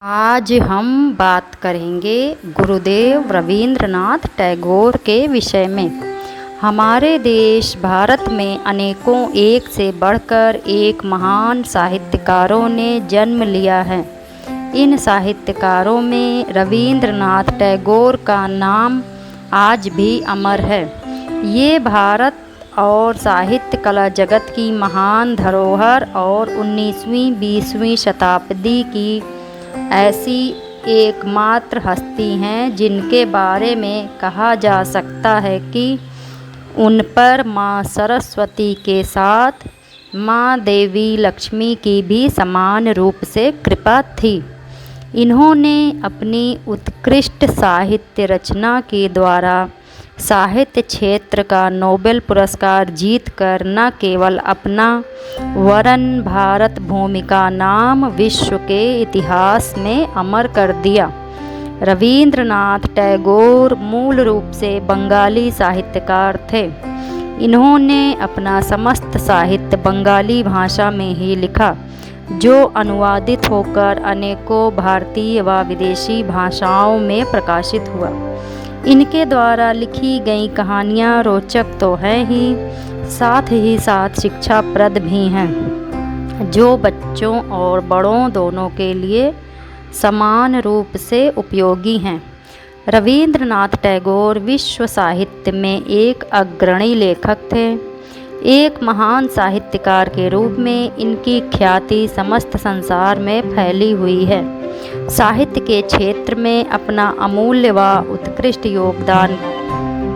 आज हम बात करेंगे गुरुदेव रवींद्रनाथ टैगोर के विषय में। हमारे देश भारत में अनेकों एक से बढ़कर एक महान साहित्यकारों ने जन्म लिया है। इन साहित्यकारों में रवींद्रनाथ टैगोर का नाम आज भी अमर है। ये भारत और साहित्य कला जगत की महान धरोहर और 19वीं-20वीं शताब्दी की ऐसी एकमात्र हस्ती हैं जिनके बारे में कहा जा सकता है कि उन पर माँ सरस्वती के साथ माँ देवी लक्ष्मी की भी समान रूप से कृपा थी। इन्होंने अपनी उत्कृष्ट साहित्य रचना के द्वारा साहित्य क्षेत्र का नोबेल पुरस्कार जीतकर न केवल अपना वरन भारत भूमि का नाम विश्व के इतिहास में अमर कर दिया। रवींद्रनाथ टैगोर मूल रूप से बंगाली साहित्यकार थे। इन्होंने अपना समस्त साहित्य बंगाली भाषा में ही लिखा, जो अनुवादित होकर अनेकों भारतीय व विदेशी भाषाओं में प्रकाशित हुआ। इनके द्वारा लिखी गई कहानियाँ रोचक तो हैं ही साथ शिक्षाप्रद भी हैं, जो बच्चों और बड़ों दोनों के लिए समान रूप से उपयोगी हैं। रवींद्रनाथ टैगोर विश्व साहित्य में एक अग्रणी लेखक थे। एक महान साहित्यकार के रूप में इनकी ख्याति समस्त संसार में फैली हुई है। साहित्य के क्षेत्र में अपना अमूल्य व उत्कृष्ट योगदान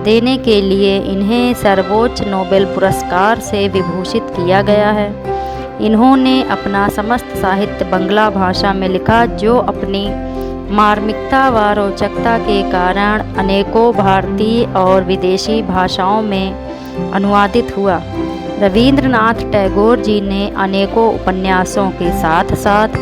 देने के लिए इन्हें सर्वोच्च नोबेल पुरस्कार से विभूषित किया गया है। इन्होंने अपना समस्त साहित्य बंगला भाषा में लिखा, जो अपनी मार्मिकता व रोचकता के कारण अनेकों भारतीय और विदेशी भाषाओं में अनुवादित हुआ। रवींद्रनाथ टैगोर जी ने अनेकों उपन्यासों के साथ साथ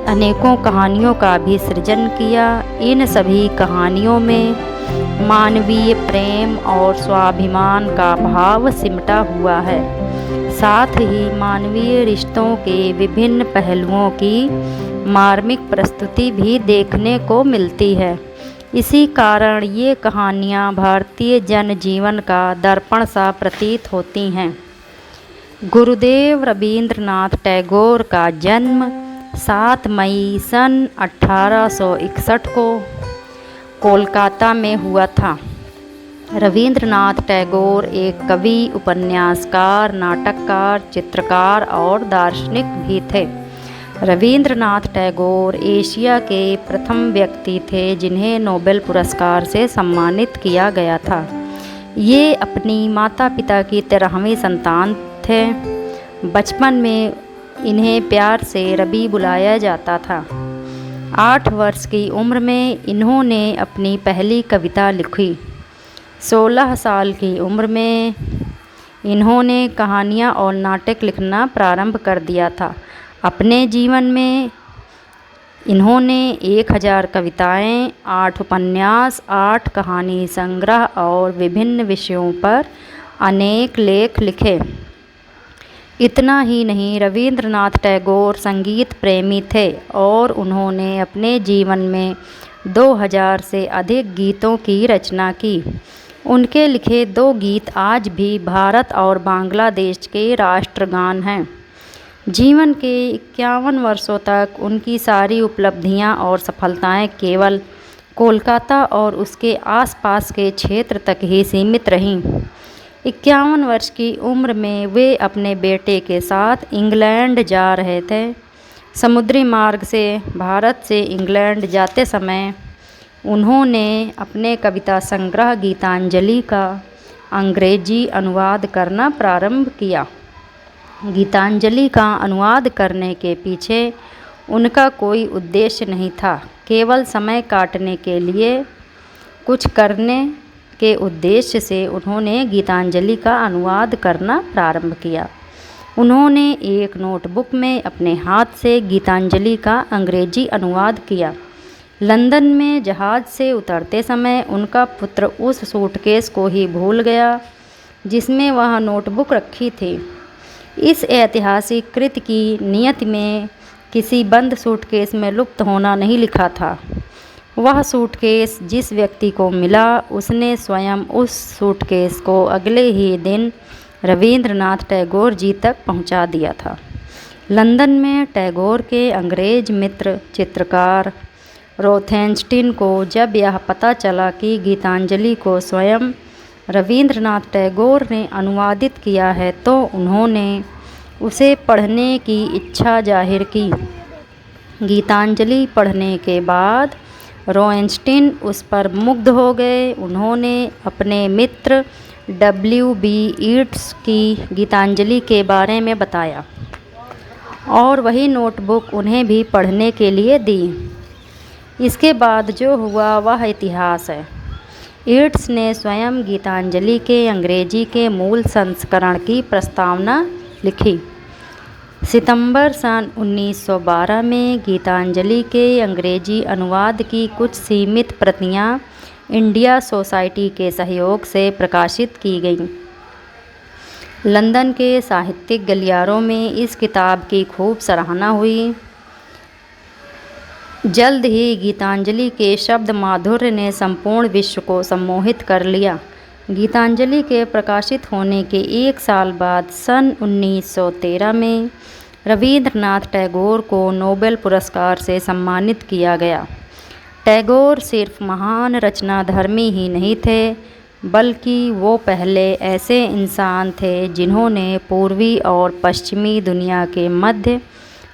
अनेकों कहानियों का भी सृजन किया। इन सभी कहानियों में मानवीय प्रेम और स्वाभिमान का भाव सिमटा हुआ है। साथ ही मानवीय रिश्तों के विभिन्न पहलुओं की मार्मिक प्रस्तुति भी देखने को मिलती है। इसी कारण ये कहानियाँ भारतीय जनजीवन का दर्पण सा प्रतीत होती हैं। गुरुदेव रवींद्रनाथ टैगोर का जन्म 7 मई सन 1861 को कोलकाता में हुआ था। रवींद्रनाथ टैगोर एक कवि, उपन्यासकार, नाटककार, चित्रकार और दार्शनिक भी थे। रवींद्रनाथ टैगोर एशिया के प्रथम व्यक्ति थे जिन्हें नोबेल पुरस्कार से सम्मानित किया गया था। ये अपनी माता पिता की 13वीं संतान थे। बचपन में इन्हें प्यार से रवि बुलाया जाता था। 8 वर्ष की उम्र में इन्होंने अपनी पहली कविता लिखी। 16 साल की उम्र में इन्होंने कहानियाँ और नाटक लिखना प्रारंभ कर दिया था। अपने जीवन में इन्होंने 1000 कविताएँ, 8 उपन्यास, 8 कहानी संग्रह और विभिन्न विषयों पर अनेक लेख लिखे। इतना ही नहीं, रवींद्रनाथ टैगोर संगीत प्रेमी थे और उन्होंने अपने जीवन में 2000 से अधिक गीतों की रचना की। उनके लिखे 2 गीत आज भी भारत और बांग्लादेश के राष्ट्रगान हैं। जीवन के 51 वर्षों तक उनकी सारी उपलब्धियां और सफलताएं केवल कोलकाता और उसके आसपास के क्षेत्र तक ही सीमित रहीं। 51 वर्ष की उम्र में वे अपने बेटे के साथ इंग्लैंड जा रहे थे। समुद्री मार्ग से भारत से इंग्लैंड जाते समय उन्होंने अपने कविता संग्रह गीतांजलि का अंग्रेजी अनुवाद करना प्रारंभ किया। गीतांजलि का अनुवाद करने के पीछे उनका कोई उद्देश्य नहीं था, केवल समय काटने के लिए कुछ करने के उद्देश्य से उन्होंने गीतांजलि का अनुवाद करना प्रारंभ किया। उन्होंने एक नोटबुक में अपने हाथ से गीतांजलि का अंग्रेजी अनुवाद किया। लंदन में जहाज़ से उतरते समय उनका पुत्र उस सूटकेस को ही भूल गया जिसमें वह नोटबुक रखी थी। इस ऐतिहासिक कृत्य की नियति में किसी बंद सूटकेस में लुप्त होना नहीं लिखा था। वह सूटकेस जिस व्यक्ति को मिला उसने स्वयं उस सूटकेस को अगले ही दिन रवींद्रनाथ टैगोर जी तक पहुंचा दिया था। लंदन में टैगोर के अंग्रेज मित्र चित्रकार रोथेंस्टीन को जब यह पता चला कि गीतांजलि को स्वयं रवींद्रनाथ टैगोर ने अनुवादित किया है तो उन्होंने उसे पढ़ने की इच्छा जाहिर की। गीतांजलि पढ़ने के बाद रोथेंस्टीन उस पर मुग्ध हो गए। उन्होंने अपने मित्र W.B. ईट्स की गीतांजलि के बारे में बताया और वही नोटबुक उन्हें भी पढ़ने के लिए दी। इसके बाद जो हुआ वह इतिहास है। ईट्स ने स्वयं गीतांजलि के अंग्रेजी के मूल संस्करण की प्रस्तावना लिखी। सितंबर सन 1912 में गीतांजलि के अंग्रेजी अनुवाद की कुछ सीमित प्रतियां इंडिया सोसाइटी के सहयोग से प्रकाशित की गईं। लंदन के साहित्यिक गलियारों में इस किताब की खूब सराहना हुई। जल्द ही गीतांजलि के शब्द माधुर्य ने संपूर्ण विश्व को सम्मोहित कर लिया। गीतांजलि के प्रकाशित होने के एक साल बाद सन 1913 में रवींद्रनाथ टैगोर को नोबेल पुरस्कार से सम्मानित किया गया। टैगोर सिर्फ महान रचनाधर्मी ही नहीं थे बल्कि वो पहले ऐसे इंसान थे जिन्होंने पूर्वी और पश्चिमी दुनिया के मध्य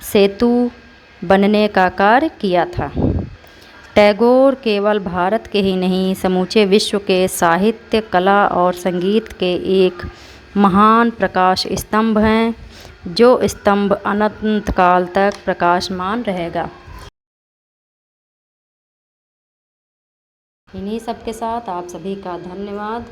सेतु बनने का कार्य किया था। टैगोर केवल भारत के ही नहीं समूचे विश्व के साहित्य, कला और संगीत के एक महान प्रकाश स्तंभ हैं, जो स्तंभ अनंत काल तक प्रकाशमान रहेगा। इन्हीं सब के साथ आप सभी का धन्यवाद।